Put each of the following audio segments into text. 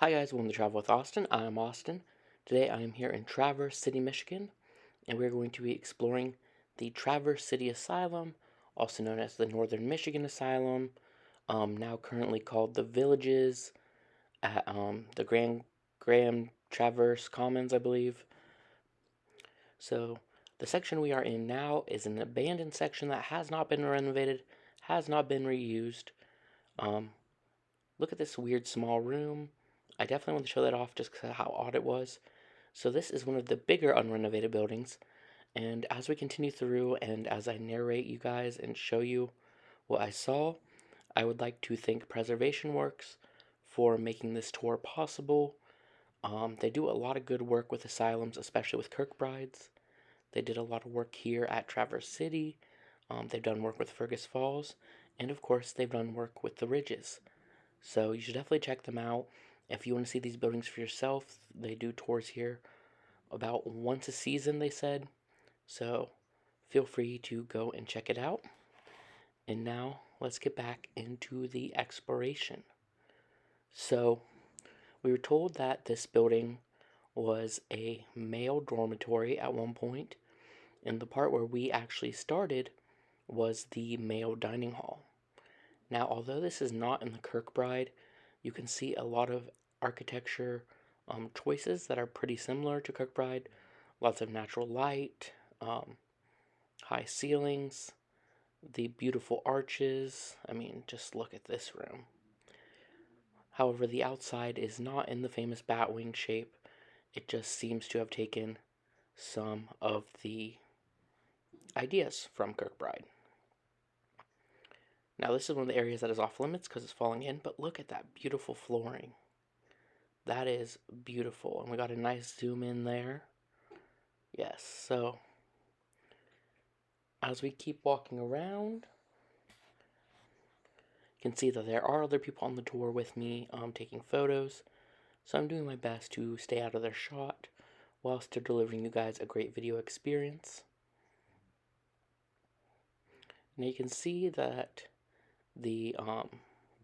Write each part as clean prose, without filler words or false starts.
Hi guys, welcome to Travel with Austin. I am Austin. Today I am here in Traverse City, Michigan, and we're going to be exploring the Traverse City Asylum, also known as the Northern Michigan Asylum, now currently called the Villages at the Graham Traverse Commons, I believe. So the section we are in now is an abandoned section that has not been renovated, has not been reused. Um, Look at this weird small room. I definitely want to show that off just because of how odd it was. So this is one of the bigger unrenovated buildings, and as we continue through and as I narrate you guys and show you what I saw, I would like to thank Preservation Works for making this tour possible. They do a lot of good work with asylums, especially with Kirkbrides. They did a lot of work here at Traverse City. They've done work with Fergus Falls, and of course they've done work with the Ridges. So you should definitely check them out. If you want to see these buildings for yourself, they do tours here about once a season, they said. So feel free to go and check it out. And now let's get back into the exploration. So we were told that this building was a male dormitory at one point, and the part where we actually started was the male dining hall. Now, although this is not in the Kirkbride, you can see a lot of architecture choices that are pretty similar to Kirkbride. Lots of natural light, high ceilings, the beautiful arches. I mean, just look at this room. However, the outside is not in the famous batwing shape. It just seems to have taken some of the ideas from Kirkbride. Now, this is one of the areas that is off limits because it's falling in, but look at that beautiful flooring. That is beautiful, and we got a nice zoom in there. Yes, so as we keep walking around, you can see that there are other people on the tour with me taking photos, so I'm doing my best to stay out of their shot while still delivering you guys a great video experience. Now you can see that the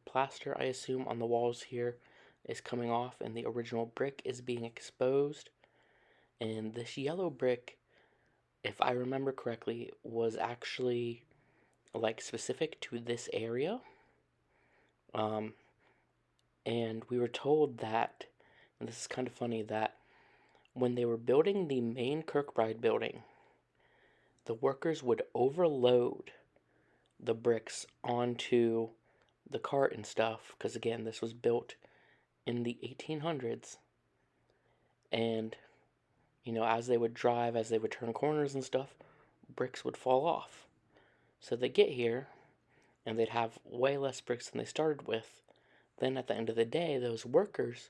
plaster, I assume, on the walls here is coming off and the original brick is being exposed. And this yellow brick, if I remember correctly, was actually like specific to this area. And we were told that, and this is kind of funny, that when they were building the main Kirkbride building, the workers would overload the bricks onto the cart and stuff, because again, this was built in the 1800s, and as they would drive, as they would turn corners and stuff, bricks would fall off. So they get here, and they'd have way less bricks than they started with. Then at the end of the day, those workers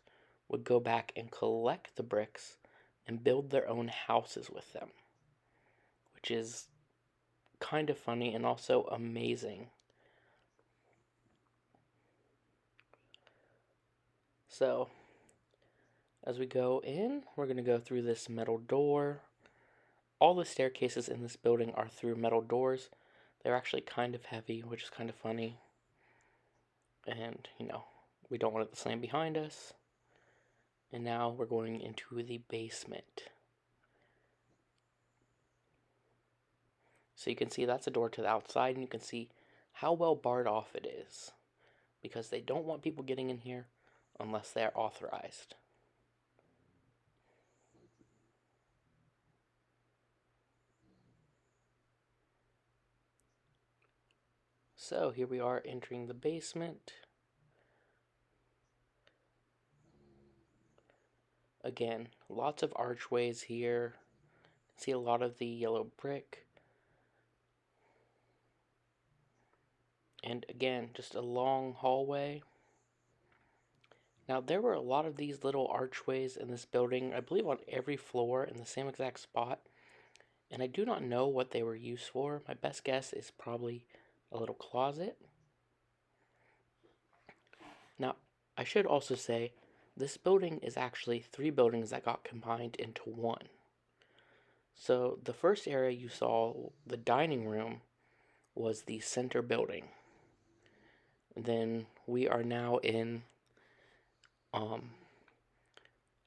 would go back and collect the bricks and build their own houses with them, which is kind of funny and also amazing. So, as we go in, we're going to go through this metal door. All the staircases in this building are through metal doors. They're actually kind of heavy, which is kind of funny. And, we don't want it to slam behind us. And now we're going into the basement. So you can see that's a door to the outside, and you can see how well barred off it is, because they don't want people getting in here unless they are authorized. So here we are entering the basement. Again, lots of archways here. See a lot of the yellow brick. And again, just a long hallway. Now, there were a lot of these little archways in this building, I believe on every floor in the same exact spot. And I do not know what they were used for. My best guess is probably a little closet. Now, I should also say, this building is actually 3 buildings that got combined into one. So the first area you saw, the dining room, was the center building. Then we are now in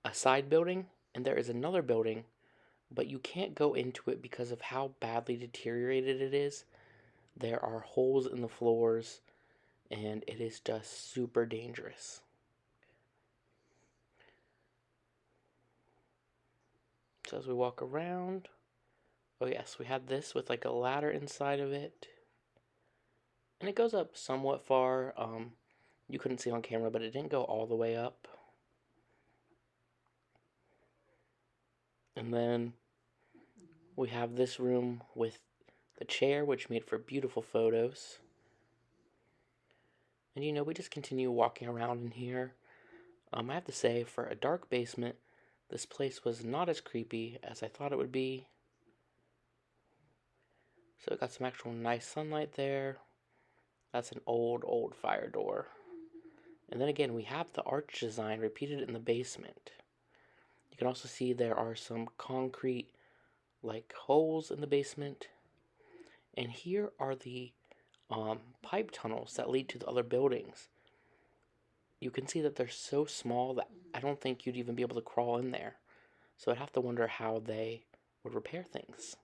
a side building, and there is another building, but you can't go into it because of how badly deteriorated it is. There are holes in the floors, and it is just super dangerous. So as we walk around, oh yes, we had this with like a ladder inside of it. And it goes up somewhat far. You couldn't see on camera, but it didn't go all the way up. And then we have this room with the chair, which made for beautiful photos. And you know, we just continue walking around in here. I have to say, for a dark basement, this place was not as creepy as I thought it would be. So it got some actual nice sunlight there. That's an old fire door. And then again, we have the arch design repeated in the basement. You can also see there are some concrete like holes in the basement. And here are the pipe tunnels that lead to the other buildings. You can see that they're so small that I don't think you'd even be able to crawl in there. So I'd have to wonder how they would repair things.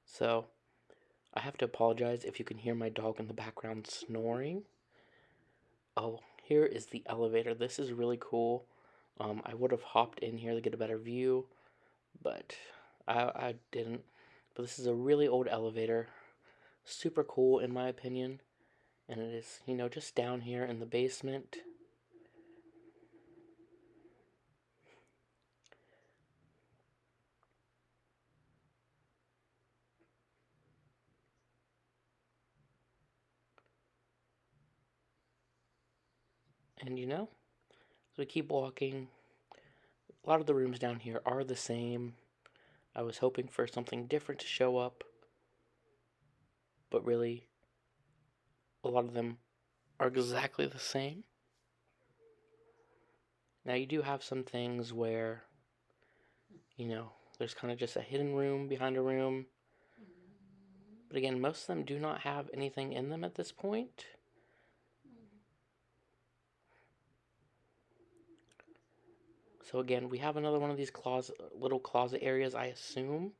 So I have to apologize if you can hear my dog in the background snoring. Oh, here is the elevator. This is really cool. I would have hopped in here to get a better view, but I didn't. But this is a really old elevator. Super cool in my opinion. And it is, you know, just down here in the basement. And you know, as we keep walking, a lot of the rooms down here are the same. I was hoping for something different to show up, but really, a lot of them are exactly the same. Now, you do have some things where, you know, there's kind of just a hidden room behind a room. But again, most of them do not have anything in them at this point. So again, we have another one of these little closet areas, I assume,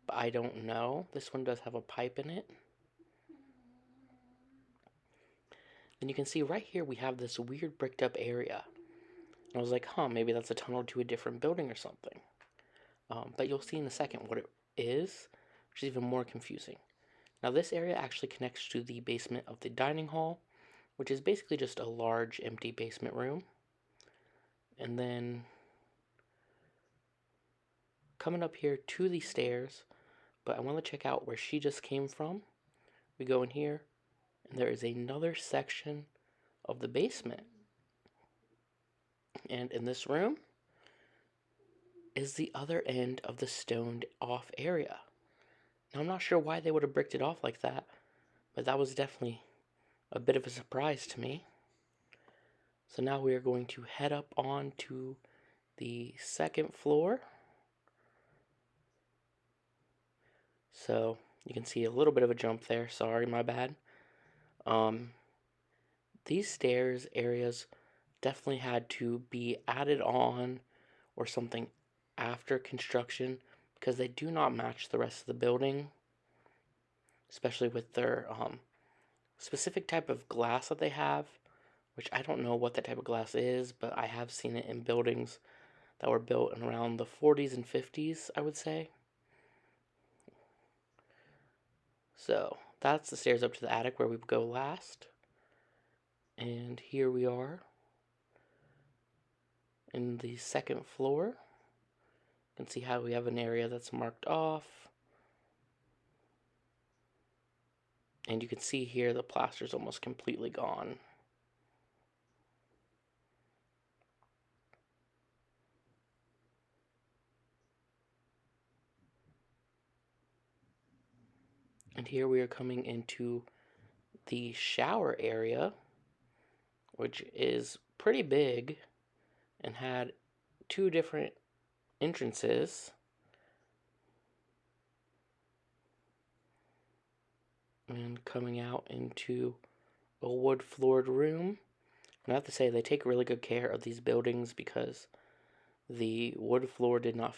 but I don't know. This one does have a pipe in it. And you can see right here we have this weird bricked up area. And I was like, huh, maybe that's a tunnel to a different building or something. But you'll see in a second what it is, which is even more confusing. Now this area actually connects to the basement of the dining hall, which is basically just a large empty basement room. And then coming up here to the stairs, but I want to check out where she just came from. We go in here, and there is another section of the basement. And in this room is the other end of the stoned off area. Now I'm not sure why they would have bricked it off like that, but that was definitely a bit of a surprise to me. So now we are going to head up on to the second floor. So you can see a little bit of a jump there. Sorry, my bad. These stairs areas definitely had to be added on or something after construction because they do not match the rest of the building, especially with their specific type of glass that they have, which I don't know what that type of glass is, but I have seen it in buildings that were built in around the 40s and 50s, I would say. So that's the stairs up to the attic where we go last. And here we are in the second floor. You can see how we have an area that's marked off. And you can see here the plaster's almost completely gone. And here we are coming into the shower area, which is pretty big and had two different entrances. And coming out into a wood floored room. And I have to say, they take really good care of these buildings because the wood floor did not